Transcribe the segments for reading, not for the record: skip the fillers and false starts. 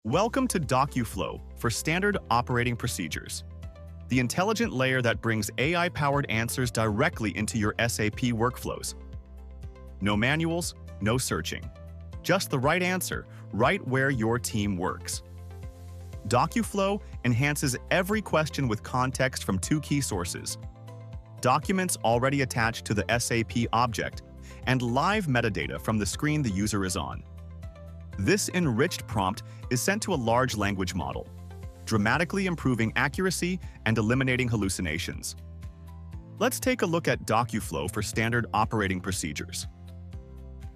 Welcome to docuflow for standard operating procedures, the intelligent layer that brings AI-powered answers directly into your SAP workflows. No manuals, no searching. Just the right answer, right where your team works. docuflow enhances every question with context from two key sources: documents already attached to the SAP object, and live metadata from the screen the user is on. This enriched prompt is sent to a large language model, dramatically improving accuracy and eliminating hallucinations. Let's take a look at docuflow for standard operating procedures.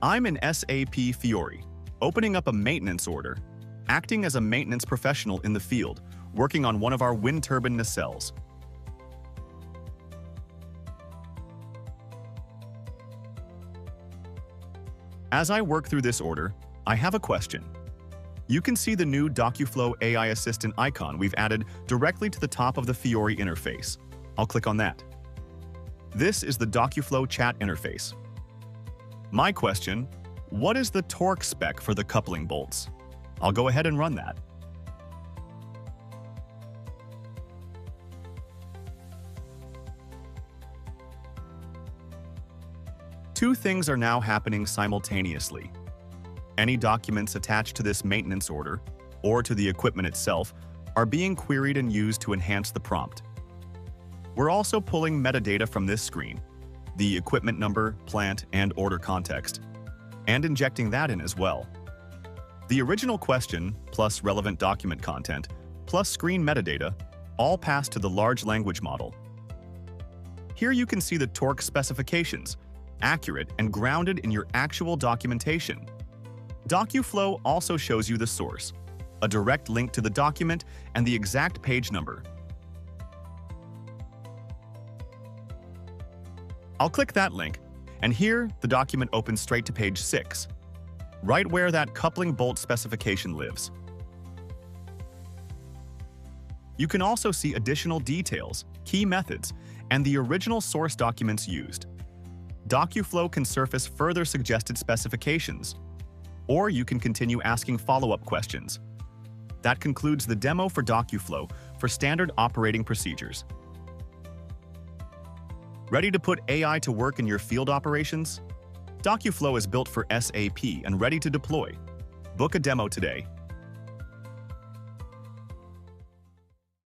I'm in SAP Fiori, opening up a maintenance order, acting as a maintenance professional in the field, working on one of our wind turbine nacelles. As I work through this order, I have a question. You can see the new docuflow AI Assistant icon we've added directly to the top of the Fiori interface. I'll click on that. This is the docuflow chat interface. My question: what is the torque spec for the coupling bolts? I'll go ahead and run that. Two things are now happening simultaneously. Any documents attached to this maintenance order, or to the equipment itself, are being queried and used to enhance the prompt. We're also pulling metadata from this screen, the equipment number, plant, and order context, and injecting that in as well. The original question, plus relevant document content, plus screen metadata, all pass to the large language model. Here you can see the torque specifications, accurate and grounded in your actual documentation. docuflow also shows you the source, a direct link to the document, and the exact page number. I'll click that link, and here the document opens straight to page 6, right where that coupling bolt specification lives. You can also see additional details, key methods, and the original source documents used. docuflow can surface further suggested specifications, or you can continue asking follow-up questions. That concludes the demo for docuflow for standard operating procedures. Ready to put AI to work in your field operations? docuflow is built for SAP and ready to deploy. Book a demo today.